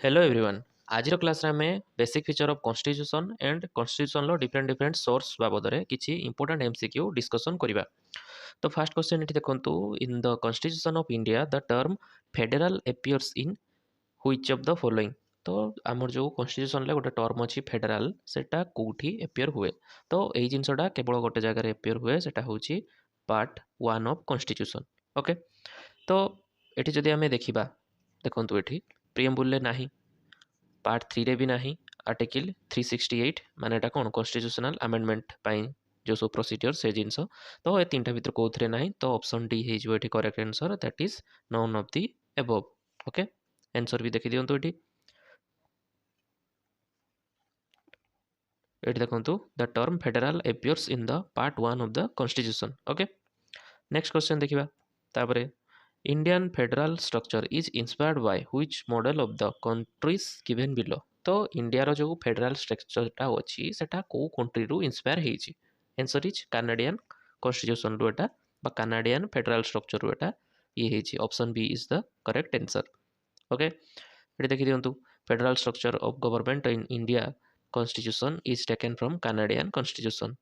Hello everyone. आज class रे आमे basic feature of constitution and constitution लो डिफरेंट डिफरेंट सोर्स बाबद रे किछि इंपोर्टेंट एमसीक्यू डिस्कशन करिबा। तो फर्स्ट क्वेश्चन एठी देखंतु, इन the constitution of India the term federal appears in which of the following. तो हमर जो कॉन्स्टिट्यूशन ले गोटे टर्म अछि फेडरल, सेटा कोठी अपीयर हुए। तो एई जिंसटा केवल गोटे जगह रे अपीयर हुए, सेटा होछि पार्ट 1 ऑफ कॉन्स्टिट्यूशन। ओके, तो एठी जदि हमें देखिबा, देखंतु एठी प्रियम्बुल ले नाही, पार्ट 3 रे भी नाही, आर्टिकल 368 माने एटा कोन कॉन्स्टिट्यूशनल अमेंडमेंट पाई जो सो प्रोसीजर से जिंस। तो ए तीनटा भीतर कोथरे नाही, तो ऑप्शन डी हे जो एठी correct answer, that is none of the above. Okay, answer भी देखि दियंतु एठी। एठी देखंतु, the term federal appears in the part 1 of the constitution. Okay, next question देखिबा। तापरे Indian federal structure is inspired by which model of the countries given below. तो India रो जो फेडरल स्ट्रक्चरटा अछि सेटा को कंट्री रु इंस्पायर हेछि। आंसर इज कैनेडियन कॉन्स्टिट्यूशन रु एटा बा कैनेडियन फेडरल स्ट्रक्चर रु एटा ये हेछि। Option B is the correct answer. Okay, एटी देखि दियंतु, federal structure of government in India constitution is taken from Canadian constitution.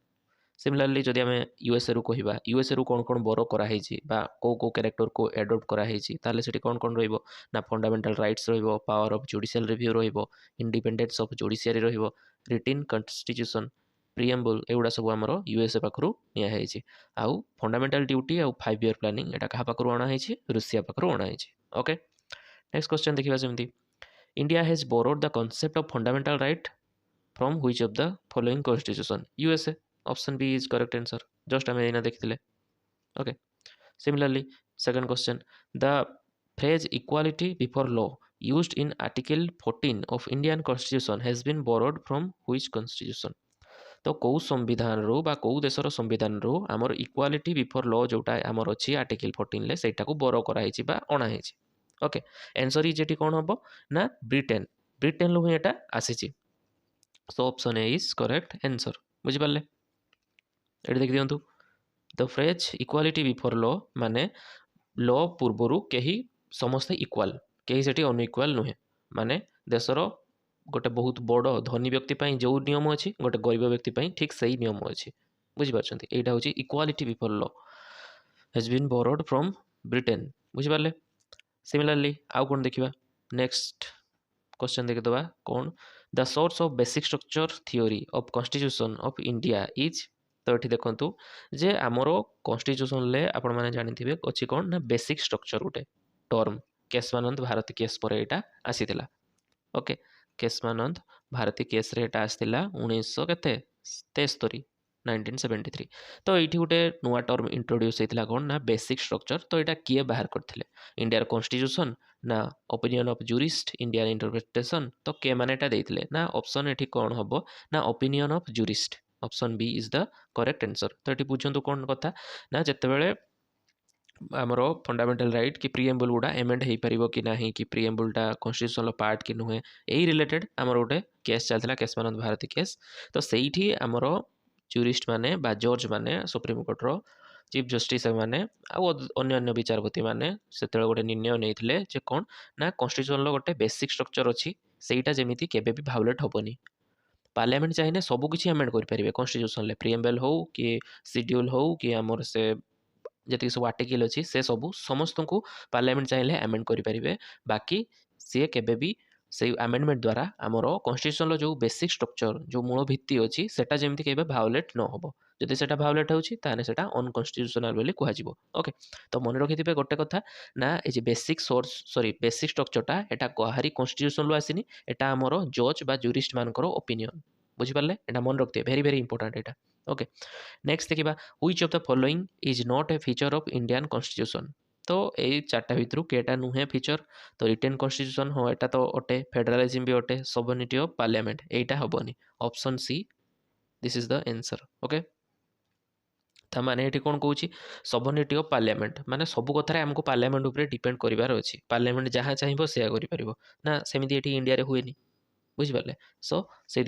Similarly जदि आम यूएसए रु कहिबा, यूएसए रु कोन कोन बोरो करा हेछि बा को कैरेक्टर को एडॉप्ट करा हेछि, ताले सेठी कोन कोन रहइबो ना फंडामेंटल राइट्स रहइबो, पावर ऑफ जुडिशियल रिव्यू रहइबो, इंडिपेंडेंस ऑफ जुडिशियरी रहइबो, रिटन कॉन्स्टिट्यूशन, प्रिएम्बल, एगुडा सब हमरो यूएसए पाखरु निया हेछि। आउ फंडामेंटल ड्यूटी आउ 5 ईयर प्लानिंग एटा कहा पाखरु आना हेछि, रूसिया पाखरु आना हेछि। ओके, नेक्स्ट क्वेश्चन देखिबा सेमती, India has borrowed the concept of fundamental right from which of the following constitution. USA. Option B is correct answer, just आम एना देखिले। Okay, similarly second question, the phrase equality before law used in article 14 of Indian constitution has been borrowed from which constitution. तो कौ संविधान रो बा कौ देशर संविधान रो आमर इक्वालिटी बिफोर लॉ जोटा आमर अछि आर्टिकल 14 ले सेटा को बोरो करा हेछि बा अणा हेछि। ओके, आंसर इज एटी कोन हबो ना ब्रिटेन। ब्रिटेन लो ही एटा आसीछि। So option A is correct answer. बुझि पाले, एटी देख दियंतु, the phrase equality before law माने लॉ पूर्वरु केही समस्त इक्वाल, केही सेठी अनइक्वाल नुहे। माने देशर गोटे बहुत बड़ धनी व्यक्ति पाई जो नियम अछि, गोटे गरीब व्यक्ति पाई ठीक सही नियम अछि। बुझि पारछंती, एटा होची equality before law has been borrowed from Britain. बुझि पाले। सिमिलरली आउ कोन देखिबा, नेक्स्ट क्वेश्चन देख दबा कोन, the source of basic structure theory of constitution of India is. तो ये देखु जे आमर कॉन्स्टिट्यूशन ले आपण मैंने जानी अच्छी कौन ना बेसिक स्ट्रक्चर गोटे टर्म केशवानंद भारती केस पर यहाँ आसीला। ओके, केशवानंद भारती केस रे एटा आसीला 1973 1973। तो ये गोटे नुआ टर्म इंट्रोड्यूस होता कौन ना बेसिक स्ट्रक्चर। तो यहाँ किए बाहर करते इंडिया कॉन्स्टिट्यूशन ना opinion of jurist Indian interpretation. तो के माने एटा देइथिले ना ऑप्शन एठी कौन हबो ना opinion of jurist. Option B is the correct answer. तो ये बुझंतु कौन कथा ना जितेबाला आमर फंडामेंटल राइट कि प्रिएम्बल गुड़ा एमेंड हो पार कि ना कि प्रिएम्बलटा कॉन्स्टिट्यूशन पार्ट कि नुहे, यही रिलेटेड आमर गोटे केस चलता केशवानंद भारती केस। तो सही आमर जूरिस्ट माने बा जज माने सुप्रीम कोर्टर चीफ जस्टिस माने अन्य विचारपति माने से गोटे निर्णय नहीं कौन ना कॉन्स्टिट्यूशन गोटे बेसिक स्ट्रक्चर अच्छी सेटा जमी केबे भी भायोलेट हेनी। पार्लियामेंट चाहिए सबकिछि एमेंड करेंगे कॉन्स्टिट्यूशन प्रिएम्बल हो कि शेड्यूल हो कि आमर से जी सब आर्टिकल अच्छी से सब समस्त को पार्लियामेंट चाहिए एमेंड करेंगे। बाकी सी केबे भी से आमेंडमेंट द्वारा आमर कॉन्स्टिट्यूशन जो बेसिक स्ट्रक्चर जो मूल भित्ति अच्छी सेटा जमी केबे भायोलेट न हो। जदि सेटा भायोलेट होछि ताने सेटा अनकॉन्स्टिट्यूशनल बोली कुहाजिबो। ओके, तो मन रखिथिबे गोटे कथा ना ए बेसिक सोर्स सॉरी बेसिक स्ट्रक्चरटा एटा कहारी कॉन्स्टिट्यूशन लो आसीनी, एटा आमर जज बा जूरिस्ट मानकर ओपिनियन। बुझि पारले, एटा मन रखिथिबे, वेरी वेरी इंपोर्टेंट एटा। ओके, नेक्स्ट देखिबा, which of the following is not a feature of Indian constitution. तो यही चार्टा भितर केटा नुहे फीचर। तो रिटेन कॉन्स्टिट्यूशन हो एटा तो अटे, फेडरलिज्म भी अटे, सॉवरेनिटी ऑफ पार्लियामेंट एटा हबनी। Option C this is the answer. Okay, माने ये कौन कौच सॉवरेनिटी ऑफ पार्लियामेंट माने सब कथार आमको पार्लियामेंट उपर डिपेंड करार अच्छी। पार्लियामेंट जहाँ चाहिए से ना सेमती ये इंडिया रे हुए। बुझिपारे, सो से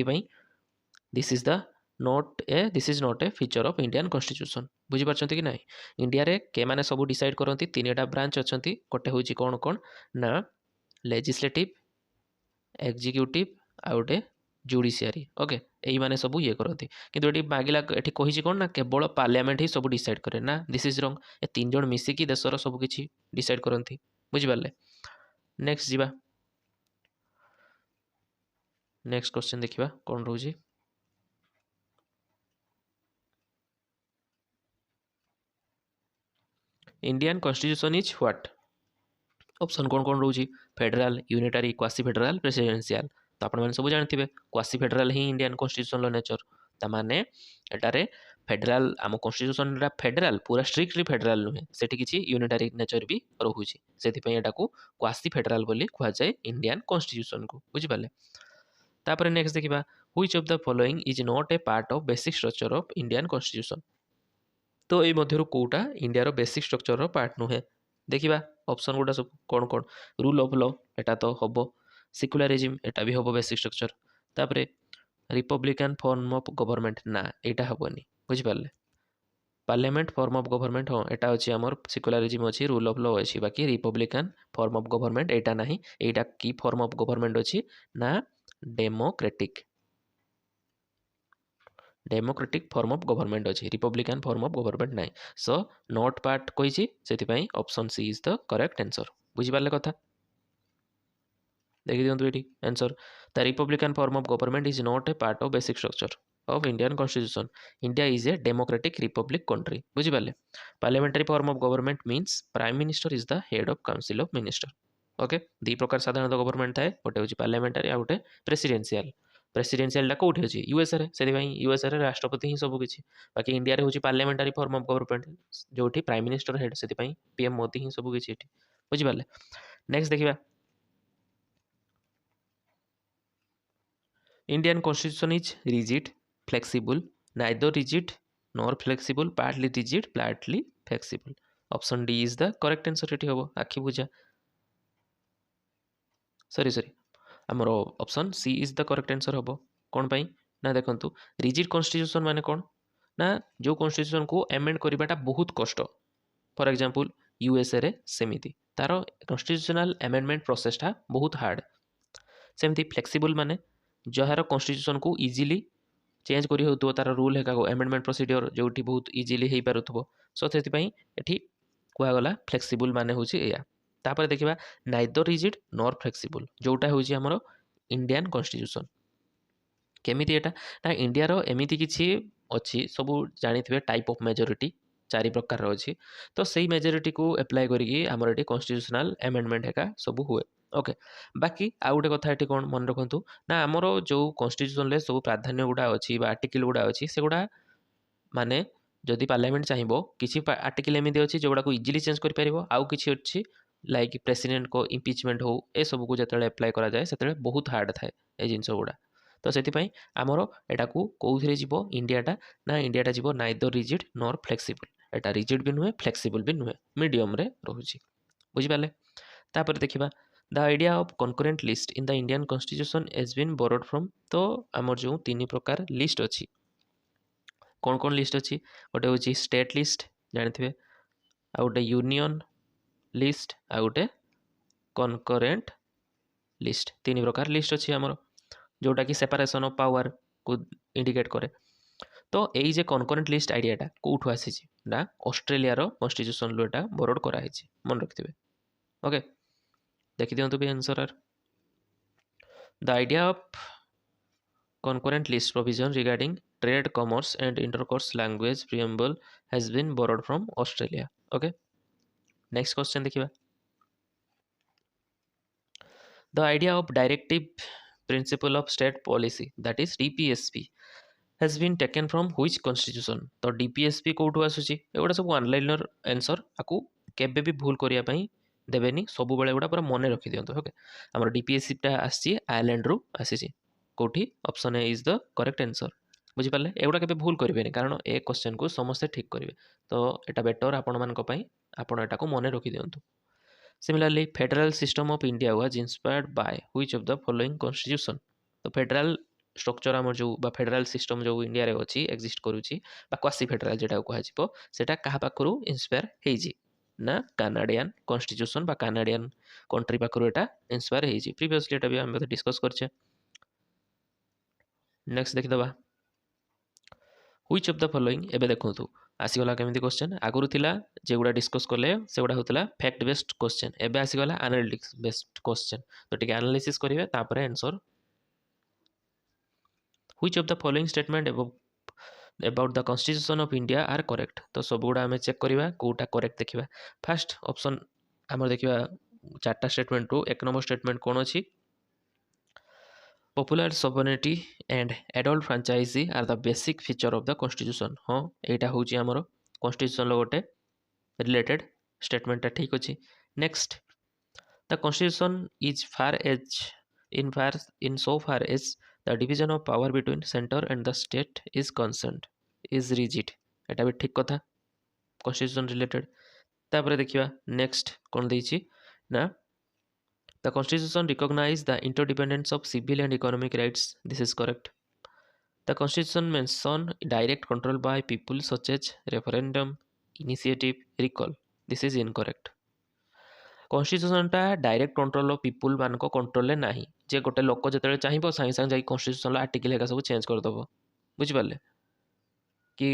this is the this is not a feature of Indian constitution. बुझिपारछंती कि ना, इंडिया रे के माने सब डिसाइड करती तीन टा ब्रांच अच्छा। गोटे हूँ कौन कौन ना लेजिस्लेटिव, एग्जीक्यूटिव आउ गोटे जुडिशियरी ओके यही माने सब ये करती किंतु ये मागिला ये कही कौन ना केवल पार्लियामेंट ही सब डिसाइड करे ना दिस इज रंग ए तीन जन मिसिकी देशर सब किछि डिसाइड करती बुझिपारे नेक्स्ट जीवा नेक्स्ट क्वेश्चन देखिबा कौन रोजी Indian constitution is what option कौन कौन रोजी federal unitary quasi federal presidential तो आपण सब जानते क्वासी फेडरल ही इंडियन कॉन्स्टिट्यूशन नेचर तामाने एटारे फेडरल आम कॉन्स्टिट्यूशन फेडरल पूरा स्ट्रिक्टली फेडरल नुहे सेठी किछि यूनिटरी नेचर भी रहुछि सेथिपई एटाकू क्वासी फेडरल बोली कुहा जाय इंडियन कॉन्स्टिट्यूशन को बुझि पाले तापर नेक्स्ट देखिबा which of the following is not a part of basic structure of Indian constitution तो ये मध्यरु कोटा इंडिया रो बेसिक स्ट्रक्चर रो पार्ट नुहे देखिबा ऑप्शन गुडा सब कौन कौन रूल ऑफ लॉ एटा तो हबो सेक्युलरिज्म एटा भी हबो बेसिक स्ट्रक्चर तापरे रिपब्लिकन फॉर्म ऑफ गवर्नमेंट ना एटा हबोनी बुझि Parle parliament form of government हाँ एटा अछि हमर सेक्युलरिज्म अछि रूल ऑफ लॉ अछि बाकी रिपब्लिकन फॉर्म ऑफ गवर्नमेंट एटा नाही एटा की फॉर्म ऑफ गवर्नमेंट अछि ना democratic democratic form of government अछि रिपब्लिकन फॉर्म ऑफ गवर्नमेंट नाही सो नॉट पार्ट कहिछि सेति option C is the correct answer बुझि पारले कथा देखि दियंतु एठी answer the republican form of government is not a part of basic structure of Indian constitution India is a democratic republic country बुझि पारले parliamentary form of government means prime minister is the head of council of minister okay दी प्रकार साधारणतः government थाए गोटे होची parliamentary आ गोटे presidential presidential कौटी अच्छी USA से यूएसए राष्ट्रपति ही सब किसी बाकी इंडिया हूँ पार्लियामेंटारी फॉर्म ऑफ गवर्नमेंट जो प्राइम मिनिस्टर हेड से पीएम मोदी ही सब किसी बुझिपारे नेक्स्ट देखिए Indian constitution is rigid flexible neither rigid nor flexible partly rigid partly flexible option D is the correct answer ये हम आखि बुझा सॉरी सॉरी आमर option C is the correct answer हम कौन पाई ना देखंतु रिजिड कॉन्स्टिट्यूशन माने कौन ना जो कॉन्स्टिट्यूशन को एमेंड करवाटा बहुत कष्ट फॉर एग्जांपल यूएसए रे सेमिति तार कॉन्स्टिट्यूशनल एमेंडमेंट प्रोसेसटा बहुत हार्ड सेमती फ्लेक्सिबल माने जहार कॉन्स्टिट्यूशन को इजीली चेंज करी होतबो तार रूल हेका एमेंडमेंट प्रोसीजर जोठी बहुत इजीली हेई पारुथबो सो सेति पई एठी कुआ गला फ्लेक्सिबल माने होची एया तापर देखिबा नाइदर रिजिड नॉर फ्लेक्सिबल जोटा होची हमरो इंडियन कॉन्स्टिट्यूशन केमिति एटा ना इंडिया रो एमिति किछि अछि सब जानिथिबे टाइप ऑफ मेजॉरिटी चारि प्रकार रो अछि तो सेही मेजॉरिटी को अप्लाई करिकि हमर एटी कॉन्स्टिट्यूशनल एमेंडमेंट हेका सब हुए ओके बाकी आउ गोटे कथा एटी कोन मन रखंतु ना हमरो जो कॉन्स्टिट्यूशन ले सब प्राधान्य गुडा अछि बा आर्टिकल गुडा अछि सेगुडा माने जदि पार्लियामेंट चाहिबो किछि आर्टिकल एमिति अछि जोगुडा को इजीली चेंज करि परिबो आउ किछि अछि लाइक प्रेसिडेंट को इम्पिचमेंट हो ए सब को जतले अप्लाई करा जाय सेतले बहुत हार्ड थाए ए जिंस गुडा तो सेति आमर एटा को कौथिरे जीवो इंडियाटा ना इंडियाटा जीवो नाइदर रिजिड नॉर फ्लेक्सिबल एटा रिजिड भी नुहे फ्लेक्सिबल भी नुहे मीडियम रे रहुची बुझि पाले तापर देखिबा the idea of concurrent list in the Indian constitution has been borrowed from तो आमर जो तीन प्रकार लिस्ट अछि कौन कौन लिस्ट अछि गोटे होची स्टेट लिस्ट जानथिबे आ गोटे यूनियन लिस्ट आ गोटे कॉन्करेंट लिस्ट तीन प्रकार लिस्ट अछि आमर जोटा कि सेपरेशन ऑफ पावर को इंडिकेट करे तो यही जे कॉन्करेंट लिस्ट आइडियाटा कौठु आसी ना ऑस्ट्रेलिया रो कॉन्स्टिट्यूशन लो एटा बोरोड करा हिची मन रखिथिबे ओके देखि दियंतु भी answer are the idea of concurrent list provision regarding trade commerce and intercourse language preamble has been borrowed from Australia okay next question देखिबा the idea of directive principle of state policy that is DPSP has been taken from which constitution तो DPSP कोठु आसुची एगुडा सब one liner answer आकु केबे भी भूल करिया पई देबेनी सब बेले एगुडा पूरा मने रखि दियंतु ओके हमर DPSP टा आसी आयरलैंड रु आसीची कोठी option A is the correct answer बुझि पाले एगुडा केबे भूल करिवेनी कारण ए क्वेश्चन को समस्त ठीक करिवे तो एटा बेटर आपण मान को पई आपण एटा को मने रखि दियंतु similarly federal system of India was inspired by which of the following constitution तो फेडरल स्ट्रक्चर आमर जो बा फेडरल सिस्टम जो इंडिया रे अछि एग्जिस्ट करूची बा क्वासी फेडरल जेटा को हाजिबो सेटा कहा पाखरु इंस्पायर हेजी ना कानाडियन कॉन्स्टिट्यूशन बा कानाडियन कंट्री पाखरु एटा इंस्पायर हेजी प्रीवियसली एटा भी हम डिस्कस करछे नेक्स्ट देखि दबा व्हिच ऑफ द फॉलोइंग एबे देखंतु आसीगला केमिति क्वेश्चन आगुरु थिला जेगुडा डिस्कस करले सेगुडा होतला फैक्ट बेस्ड क्वेश्चन एबे आसीगला एनालिटिक्स बेस्ड क्वेश्चन तो टिके एनालिसिस करिवे तापरे answer which of the following statement about the constitution of India are correct तो सब गुड़ा हमें चेक करिवा कोटा करेक्ट देखिबा फर्स्ट ऑप्शन हमर देखिबा चारटा स्टेटमेंट रो एक नंबर स्टेटमेंट कोन अछि popular sovereignty and adult franchisee are the basic feature of the constitution हाँ एटा होची हमर constitution लो गोटे related statement ता ठीक अछि next the constitution is in so far as the division of power between center and the state is concerned is rigid एटा भी ठीक कथा constitution related तापर देखिबा next कोन देछि ना the constitution recognize the interdependence of civil and economic rights this is correct the constitution mention direct control by people such as referendum initiative recall this is incorrect constitution टा direct control of people मान को control ले नाही जे गोटे लोक जतले चाहिबो संगे संगे जाई कन्स्टिट्यूशन ला आर्टिकल हेका सब चेंज कर दबो बुझि पाले कि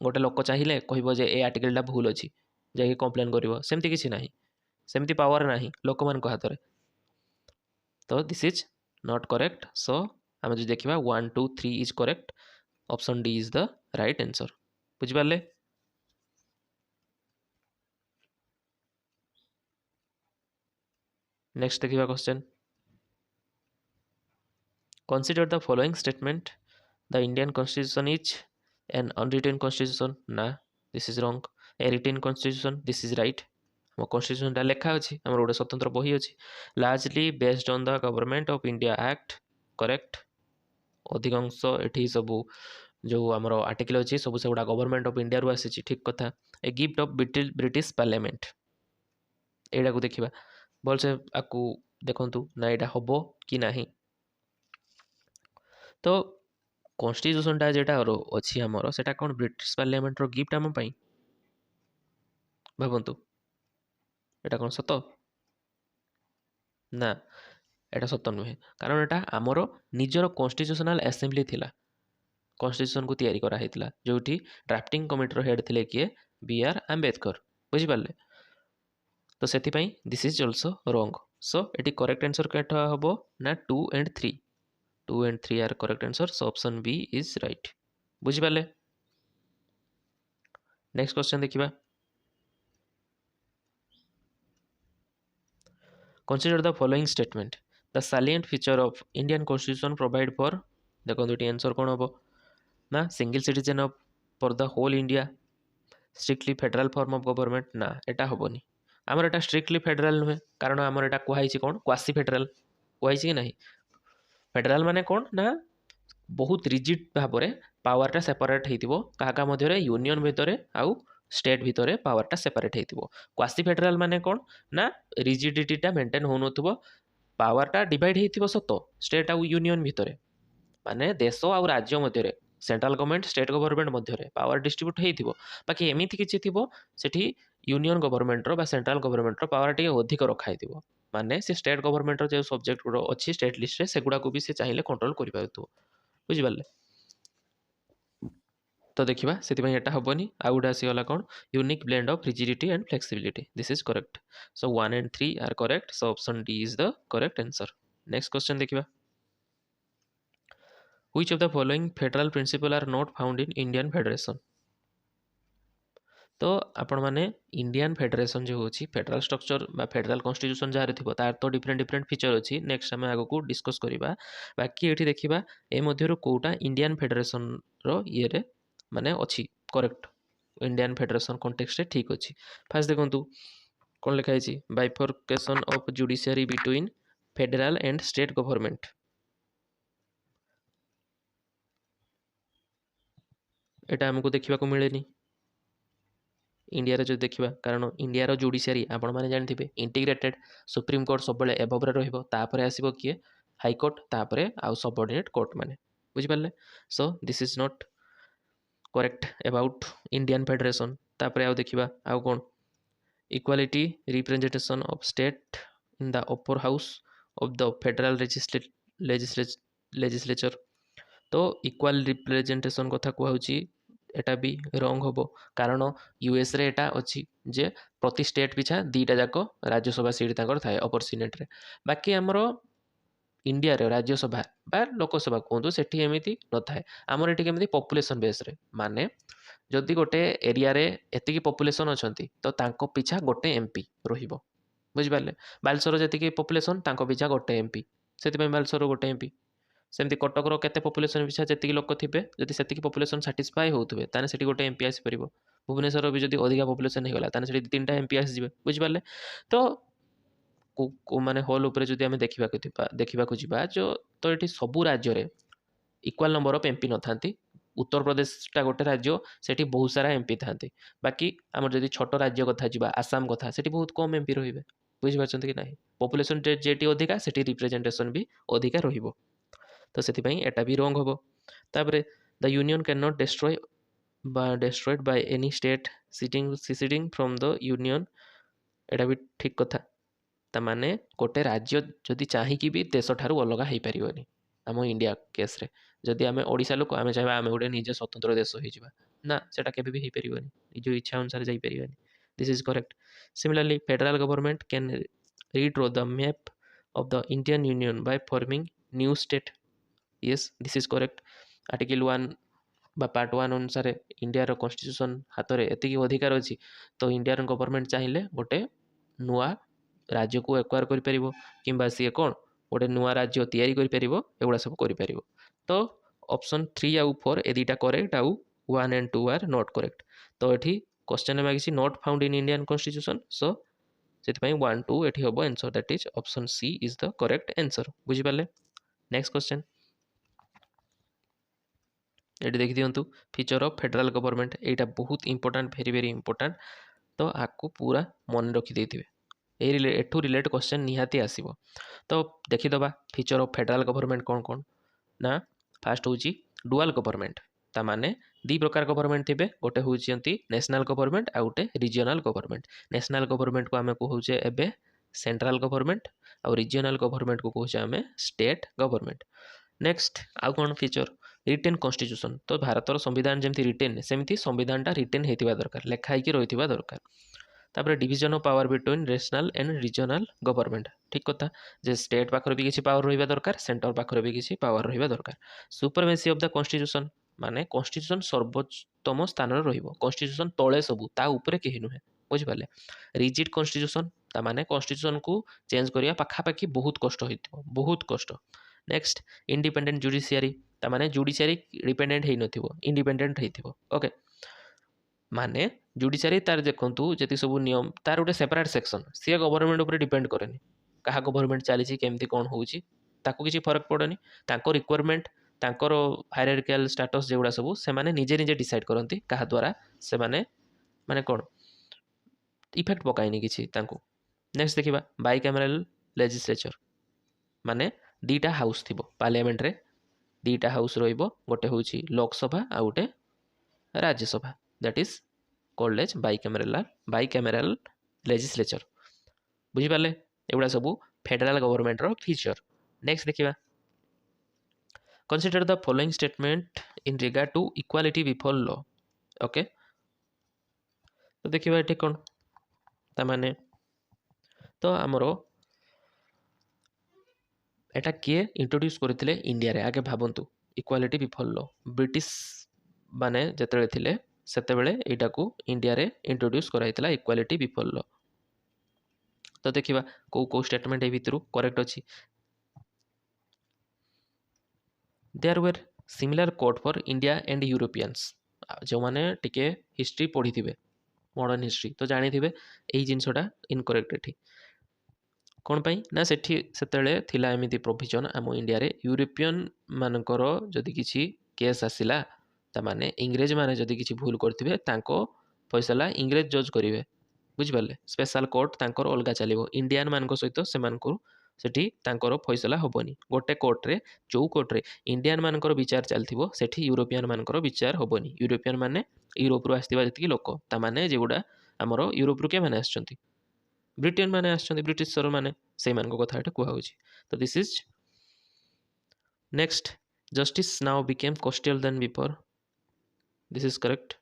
गोटे लोक चाहिले कहबो जे ए आर्टिकल टा भूल अछि जाई कंप्लेन करिवो सेमति किछि नाही सेमति पावर नाही लोक मान को हाथ रे तो this is not correct so हम जो देखिबा 1 2 3 is correct option D is the right answer बुझि पाले नेक्स्ट देखिबा question consider the following statement the Indian constitution is an unwritten constitution na this is wrong a written constitution this is right ଆମ constitution ଟା ଲେଖା ଅଛି ଆମର ଗୋଟେ ସ୍ୱତନ୍ତ୍ର ବହି ଅଛି largely based on the government of India act correct ଅଧିକାଂଶ ଏଠି ସବୁ जो ଆମର ଆର୍ଟିକଲ ଅଛି ସବୁ ସେଗୁଡ଼ା ଗଭର୍ଣ୍ଣମେଣ୍ଟ ଅଫ୍ ଇଣ୍ଡିଆରୁ ଆସିଛି ଠିକ୍ କଥା ଏ ଗିଫ୍ଟ ଅଫ୍ ବ୍ରିଟିଶ ପାର୍ଲାମେଣ୍ଟ ଏଇଟାକୁ ଦେଖିବା ଭଲସେ ଆକୁ ଦେଖନ୍ତୁ ନା ଏଇଟା ହବ କି ନାହିଁ तो कन्स्टिट्यूशन टा जेटा अच्छी आमर सेटा कौन ब्रिटिश पार्लियामेंट रो गिफ्ट आम पाई भावंतु एटा कौन सत ना एटा सत नुहे कारण एटा आमर निजर कन्स्टिट्यूशनल असेंबली थिला कन्स्टिट्यूशन को तैयारी करा हेतिला जोठी ड्राफ्टिंग कमिटी रो हेड थिले किए बी आर आंबेडकर बुझि पाले तो सेति पई this is also wrong so eighty correct answer केटा हबो ना 2 and 3 2 and 3 are correct answer so option B is right बुझि पाले नेक्स्ट क्वेश्चन देखिबा consider the following statement the salient feature of Indian constitution provide for देखो दुटी answer कोन हबो ना single citizen of for the whole India strictly federal form of government ना एटा हबोनी हमर एटा स्ट्रिक्टली फेडरल नुहे कारण हमर एटा कोहाई छि कोन क्वासी फेडरल कोहाई छि कि नाही फेडरल माने कोन ना बहुत रिजिड भाव में पावरटा सेपरेट होइतिबो काका मध्यरे यूनियन भितरे आउ स्टेट भितरे पावरटा सेपरेट होइतिबो क्वासी फेडरल माने कोन ना रिजिडिटीटा मेंटेन होनथुबो पावरटा डिवाइड होइतिबो सतो स्टेट आउ यूनियन भितरे माने देश आउ राज्य मध्यरे सेंट्रल गवर्नमेंट स्टेट गवर्नमेंट मध्यरे पावर डिस्ट्रीब्यूट होइतिबो बाकी एमिति किछि थिबो सेठी यूनियन गवर्नमेंट रो बा सेंट्रल गवर्नमेंट रो पावर टिके अधिक रखा होइतिबो माने से स्टेट गवर्नमेंट रो जे सब्जेक्ट गुडो अछि स्टेट लिस्ट रे सेगुडा को भी से चाहिले कंट्रोल करि पारथुबो बुझि पाले तो देखिबा सेति पई एटा हबोनी आ गुडा आसीगला कोन unique blend of rigidity and flexibility this is correct so 1 and 3 are correct so option D is the correct answer next question देखिबा which of the following federal principle are not found in Indian Federation तो आपण माने Indian federation जो होची federal structure बा federal constitution जहार थिबो तार तो डिफरेंट डिफरेंट फीचर अछि नेक्स्ट हम आगो को डिस्कस करिबा बाकी एठी देखिबा ए मध्यरु कोटा इंडियन फेडरेशन रो ये रे माने अछि करेक्ट इंडियन फेडरेशन कॉन्टेक्स्ट रे ठीक अछि फर्स्ट देखंतु कोन लिखा अछि bifurcation of judiciary between federal and state government एटा हमको देखिबा को मिलेनी इंडिया रे जो देखिबा कारण इंडिया रो जुडिशियरी आपण माने जानथिबे इंटीग्रेटेड सुप्रीम कोर्ट सब बेले एबव रे रहइबो तापरे आसीबो किए हाई कोर्ट तापरे आउ सबऑर्डिनेट कोर्ट माने बुझि पाले so this is not correct about Indian federation तापरे आउ देखिबा आउ कोन equality representation of state in the upper house of the federal legislature। तो इक्वाल रिप्रेजेंटेशन कथा कहूँ एटा भी रंग हम कारण यूएस रे एटा अच्छी जे प्रति स्टेट पिछा दीटा जाक राज्यसभा सीट थाए अपर सिनेट रे। बाकी आमर इंडिया रे राज्यसभा बा लोकसभा कहतु सेठी एमती न थाए आमर एटी केमती पॉपुलेशन बेस रे माने जदि गोटे एरिया रे एतिकी पॉपुलेशन अछंती तो तांको पिछा गोटे एमपी रहिबो बुझिपारे। बालेश्वर जतिकी पॉपुलेशन तांको पिछा गोटे एमपी सेति बालेश्वर गोटे एमपी। सेमती कटकर केते पॉपुलेशन पिछा जेतिकी लोक थिबे जदि सेतिकी पॉपुलेशन सैटिस्फाई होउथबे ताने सेठी गोटे एमपी आसी परिबो। भुवनेश्वर भी जदि अधिका पॉपुलेशन हेगला ताने सेठी तीनटा एमपी आसी जिवे बुझिपारे। तो माने होल उपरे जदि आमे देखिबाकु जिबा जो तो एठी सबु राज्य रे इक्वाल नंबर ऑफ एमपी न थांती। उत्तर प्रदेशटा गोटे राज्य सेठी बहुत सारा एमपी थांती। बाकी आमर जदि छोट राज्य कथा जिबा आसाम कथा सेठी बहुत कम एमपी रहिबे बुझिपारछन्ती कि नाही। पॉपुलेशन जेटी अधिका सेठी रिप्रेजेंटेशन भी अधिका रहिबो। तो सेथिपाई एटा भी रंग हबो। तापरे the union can not destroyed by any state seceding from the union एटा भी ठीक कथा। ता माने गोटे राज्य जदि चाहिकी भी देश ठारू अलग हो पारिबनी। आम इंडिया केस रे जदि आमे ओडिशा लोक आमे चाहबा आमे गोटे निज स्वतंत्र देश हो जिबा ना सेटा केबे भी हो पारिबनी निज इच्छा अनुसार जाई पारिबनी। This is correct. Similarly federal government can redraw the map of the Indian Union by forming new state। yes this is correct। Article 1 बा पार्ट 1 अनुसार इंडिया कॉन्स्टिट्यूशन हाथ में एतिकी अधिकार अच्छी तो इंडिया गवर्नमेंट चाहिए गोटे नुआ राज्य को एक्वायर करिपरिबो किंबा सी कौन गोटे नुआ राज्य तैयारी करिपरिबो एगुड़ा सब करिपरिबो। तो ऑप्शन 3 आउ 4 ए दुटा करेक्ट आउ 1 एंड 2 आर नॉट करेक्ट। तो एठी क्वेश्चन मागिसी not found in Indian constitution so सेतिपई 1 2 एठी हबो answer that is option C is the correct answer बुझि पाले। नेक्स्ट क्वेश्चन एटी देखि दियंतु फीचर ऑफ फेडरल गवर्नमेंट एटा बहुत इंपोर्टेंट वेरी वेरी इंपोर्टेंट। तो आपको पूरा मन रखी देथिबे एठू रिलेट क्वेश्चन निहाती आसीबो। तो देखिदबा फीचर ऑफ फेडरल गवर्नमेंट कौन कौन ना फास्ट होची डुअल गवर्नमेंट। ता माने दी प्रकार गवर्नमेंट थिबे गोटे होउचंती नेशनल गवर्नमेंट आ गोटे रीजनल गवर्नमेंट। नेशनल गवर्नमेंट को आमे कहउचे एबे सेंट्रल गवर्नमेंट आ रीजनल गवर्नमेंट को कहउचे आमे स्टेट गवर्नमेंट। नेक्स्ट आउ कौन फीचर रिटेन कॉन्स्टिट्यूशन। तो भारतर संविधान जमती रिटेन सेमती संविधानटा रिटेन होइतिबा दरकार लेखाई कि रहितिबा दरकार। तापर division of power between national and regional government ठीक कथा जे स्टेट पाखर भी किसी पावर रहिबा दरकार सेंटर पाखर भी किसी पावर रहिबा दरकार। सुपरमेसी ऑफ द कॉन्स्टिट्यूशन माने कॉन्स्टिट्यूशन सर्वोत्तम स्थान रे रहिबो कॉन्स्टिट्यूशन तळे सबु ता ऊपरे केहि नुहे बुझि पाले। रिजिड कॉन्स्टिट्यूशन ता माने कॉन्स्टिट्यूशन को चेंज करिया पाखा पाखी बहुत कष्ट होइतिबो बहुत कष्ट। नेक्स्ट इंडिपेंडेंट जुडिशियरी ता माने जुडिशियरी डिपेंडेंट हेइ नथिबो इंडिपेंडेंट हेइतिबो ओके। माने जुडिशियरी तार देखंतु जति सब नियम तार गोटे सेपरेट सेक्शन सी गवर्नमेंट ऊपर डिपेंड करेनी कहा गवर्नमेंट चली केमती कौन होउची ताको किसी फरक पड़ेनी। ताको रिक्वायरमेंट तांकर हायरार्किकल स्टेटस जेगुड़ा सब से माने निजे निजे डिसाइड करती कहा द्वारा से माने माने कौन इफेक्ट पकाइनी किसी तांको। नेक्स्ट देखिबा बाई कैमरल लेजिस्लेचर माने दीटा हाउस थिबो पार्लियामेंट रे दीटा हाउस रहिबो गोटे होउची लोकसभा आ गोटे Rajya Sabha that is called as bicameral legislature बुझी पाले। एगुड़ा सब फेडरल गवर्नमेंट रो फीचर। नेक्स्ट देखिबा consider the following statement in regard to equality before law okay. तो देखिबा एठी कोन ता माने तो हमरो एटा किए इंट्रोड्यूस करथिले इंडिया रे आगे भाबंतु इक्वालिटी बिफोर लॉ ब्रिटिश माने जतले थिले सेतेबेले एटा को इंडिया रे इंट्रोड्यूस कराइतला इक्वालिटी बिफोर लॉ। तो देखिबा को स्टेटमेंट ए भितरु करेक्ट अछि। There were similar code for India and Europeans जो माने टिके हिस्ट्री पढ़ी थिबे मॉडर्न हिस्ट्री तो जानि थिबे एही जिंसोटा इनकरेक्ट एठी कौन पाई ना सेठी सेतेले थिला एमिति प्रोविजन आम इंडिया रे यूरोपियन मानकर जदि किछि केस आसिला ता माने इंग्रेज माने जदि किछि भूल करथिबे तांको फैसला इंग्रेज जज करिवे बुझि पाले। स्पेशल कोर्ट तांकर अलगा चलिबो इंडियन मानक सहित सेमानकु सेठी तांकर फैसला होबनी गोटे कोर्ट रे जो कोर्ट रे इंडियन मानकर विचार चलथिबो सेठी यूरोपियन मानकर विचार होबनी। यूरोपियन माने यूरोप रु आस्तिबा जतिकी लोक ता माने जेगुडा आमर यूरोप रू क्या आसछन्ति ब्रिटेन माने आसछन्ति ब्रिटिशर माने से कथा एटा कुहा होछि तो this is next justice now became costlier than before this is correct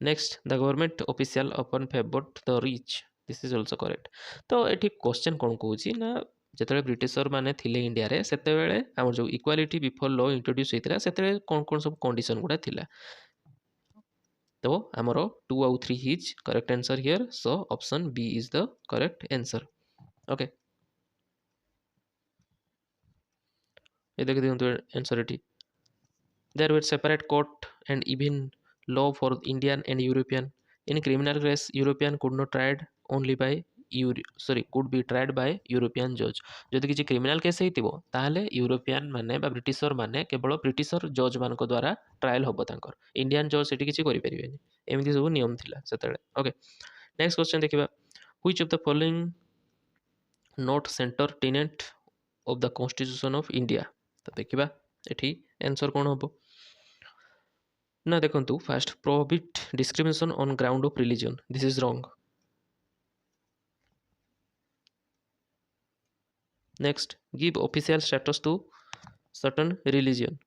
next the government official often favored the rich this is also correct तो एठी क्वेश्चन कोन कहूछि ना जेतले ब्रिटिशर माने थिले इंडिया रे सेते बेले हमर जो इक्वालिटी बिफोर लॉ इंट्रोड्यूस हेतिला सेते कोन कोन सब कंडीशन गुडा थिला तो हमरो 2 और 3 is correct answer here so option B is the correct answer okay ये देख दियंतु आंसर एठी there were separate court and even law for Indian and European in criminal case European could not tried only by could be tried by European judge जदि किसी criminal case हेतिबो ताहाले European माने बा britisher माने केवल britisher जज मानक द्वारा trial होबो तांकर इंडियन जज सेठी किछि करि परिबेनी एमिति सब नियम थिला सेतले ओके नेक्स्ट क्वेश्चन देखिबा which of the following not center tenet of the constitution of India तो देखिबा एठी आंसर कोन होबो ना देखंतु first prohibit discrimination on ground of religion this is wrong next give official status to certain religion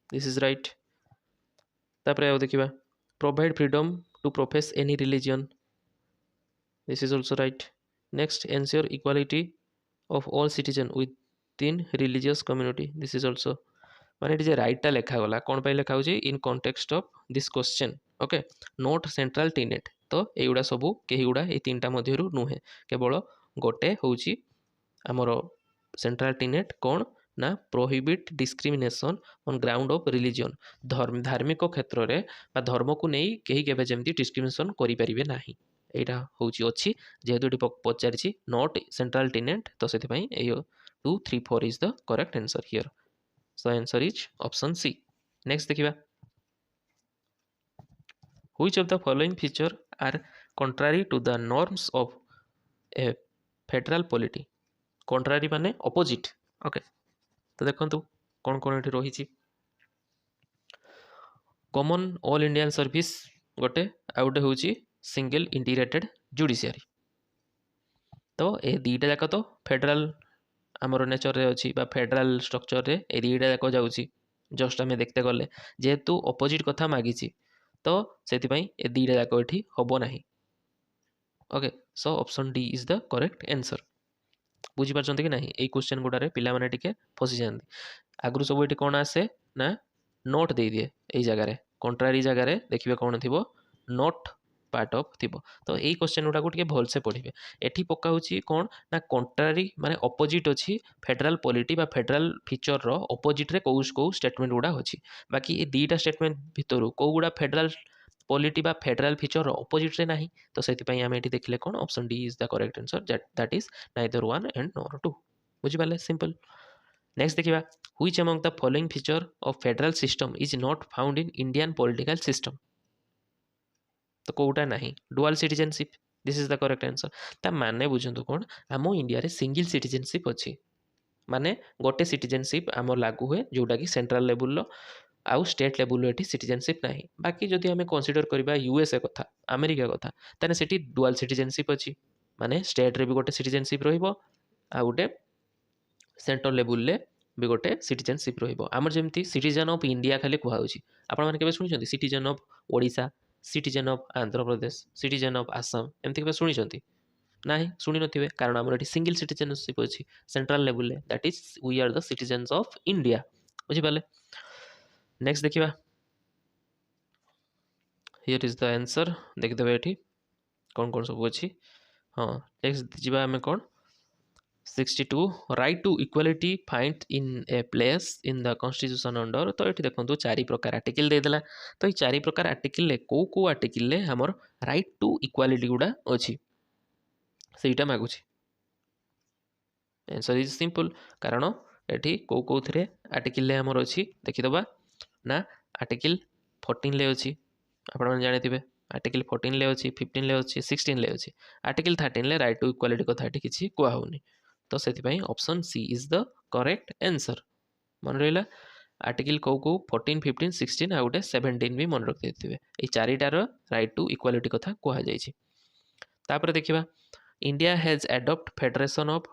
this is right तापर आउ देखिबा provide freedom to profess any religion this is also right next ensure equality of all citizen with in religious community this is also माने जे राइटटा लेखा गला कोन पाई लेखा होची in context of this question okay note central tenet तो एगुडा सबू केहीगुडा ए तीनटा मध्यरु नुहे केवल गोटे होची हमरो सेंट्रल टीनेट कोन ना prohibit discrimination on ground of religion धार्मिक क्षेत्र रे बा धर्म को नै केही केबे जेमती डिस्क्रिमिनेशन करि परिबे नाही एटा होची अछि जेहेतु एटी पचारिछि नॉट सेंट्रल टीनेट तो सेति पई ए 2 3 4 is the correct answer here so answer is option C next देखिबा which of the following feature are contrary to the norms of a federal polity contrary माने opposite okay तो देखंतु कोन कोन एठी रहिछि common all indian service गोटे आउटे होछि single integrated judiciary तो ए दीटा जाक तो फेडरल आमर नेचर रे अछि बा फेडरल स्ट्रक्चर रे ए दीटा जाक जाउछि जस्ट आमे देखते गले जेहेतु अपोजिट कथा मागिछि तो सेति पई ए दीटा जाक एठी होबो नाही okay so option D is the correct answer बुझी पारछन्ते कि नाही ए क्वेश्चन गुडा रे पिला माने टिके फसी जांदी आगरु सब एठी कोन आसे ना नोट दे दिए ए जगह रे कंट्रारी जगह रे देखिबे कोन थिबो नोट पार्ट ऑफ थिबो तो एई क्वेश्चन गुडा को टिके भल से पढिबे एठी पक्का होची कोन ना कंट्रारी माने अपोजिट अछि फेडरल पॉलिटी बा फेडरल फीचर रो अपोजिट रे को स्टेटमेंट गुडा होची बाकी ए दीटा स्टेटमेंट भितरु को गुडा फेडरल पॉलिटी बा फेडरल फीचर रो अपोजिट रे नाही तो सेति पई आमे एठी देखले कोन option D is the correct answer that is neither one and nor two बुझी पाले सिंपल नेक्स्ट देखिबा which among the following feature of federal system is not found in Indian political system तो कोटा नहीं dual citizenship this is the correct answer ता माने बुझंतु कोन आमो इंडिया रे सिंगल सिटीजनशिप अछि माने गोटे सिटीजनशिप आमो लागू हुए जोटा कि सेंट्रल लेवल लो आउ स्टेट लेवल एटी सिटीजनशिप नाही बाकी जदि हमें कंसीडर करबा यूएसए कथा अमेरिका कथा तने सेठी डुअल सिटीजनशिप अछि माने स्टेट रे भी गोटे सिटीजनशिप रहिबो आ गोटे सेंट्रल लेवल ले भी गोटे सिटीजनशिप रहिबो हमर जेमती सिटीजन ऑफ इंडिया खाली कुहा होछि आपण माने केबे सुनिछन्ती citizen of Odisha citizen of Andhra Pradesh citizen of Assam एमती केबे सुनिछन्ती नाही सुनि नथिबे कारण हमर एटी सिंगल सिटीजनशिप अछि सेंट्रल लेवल ले that is we are the citizens of India बुझि पाले नेक्स्ट देखिबा हियर इज द आंसर देख देबे एठी कोन कोन सब अछि हां नेक्स्ट जिबा हमें कोन 62 right to equality find in a place in the constitution under तो ये देखो चारि प्रकार आर्टिकल दे देला तो ये चारि प्रकार आर्टिकल ले को आर्टिकल ले हमर राइट टू इक्वालिटी गुडा अछि सेटा मागुछि आंसर इज सिंपल कारण एठी को थरे आर्टिकल ले हमर अछि देखि दबा ना आर्टिकल 14 ले अछि आपण मन जानि थिबे आर्टिकल 14 ले अछि 15 ले अछि 16 ले अछि आर्टिकल 13 ले राइट टू इक्वालिटी कथा एठी किछि कोआ होनी तो से option C is the correct answer मन रहा आर्टिकल कौ कौ 14, 15, 16 आ गोटे 17 भी मन रखि देथिबे। ए चारिटार राइट टू इक्वालिटी कथा कुहा जायछि। तापर देखिबा India has adopt federation of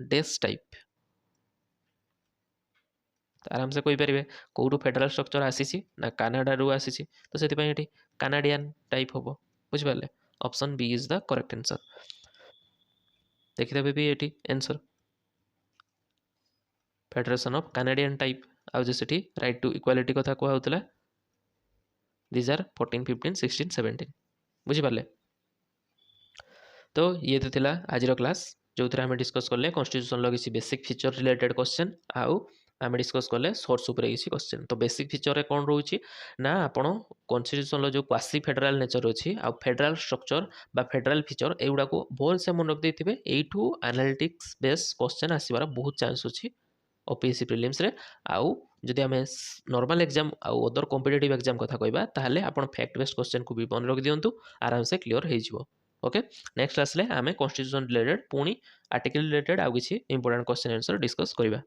डेस टाइप। आराम से कोई परिबे कोउटू फेडरल स्ट्रक्चर आसीछि ना कनाडा रु आसीछि, तो सेति पय एठी कनाडियन टाइप होबो। बुझि पारले, option B is the correct answer. देखिदेबे भी एठी answer federation of Canadian type. आउ जे सेठी राइट टू इक्वालिटी कथा कुहा होतला, दिस आर 14, 15, 16, 17। बुझि पारले। तो ये तो थिला आजिर क्लास जो आम डिस्कस कले कन्स्टिट्यूशन किसी बेसिक फीचर रिलेटेड क्वेश्चन आउ आम डिस्कस कले सोर्स उपर किसी क्वेश्चन। तो बेसिक फीचर रे कौन रोची ना आपण कन्स्टिट्यूशन जो क्वासी फेडराल नेचर अच्छी आ फेडराल स्ट्रक्चर बा फेडराल फीचर एगुड़ा को भल से मन रखी थे। यू एनालिटिक्स बेस क्वेश्चन आसबार बहुत चांस अच्छी ओपीएससी प्रिलिम्स रे। आउ जदि आम नॉर्मल एग्जाम आउ अदर कॉम्पिटिटिव एग्जाम कथा कहबा ताहले आपण फैक्ट बेस्ड क्वेश्चन को भी मन रखि दियंतु, आराम से क्लियर हो जिवो। ओके, नेक्स्ट आसले आम कन्स्टिट्यूशन रिलेटेड पुणी आर्टिकल रिलेटेड आउ किसी इंपोर्टेंट क्वेश्चन आंसर डिस्कस करबा।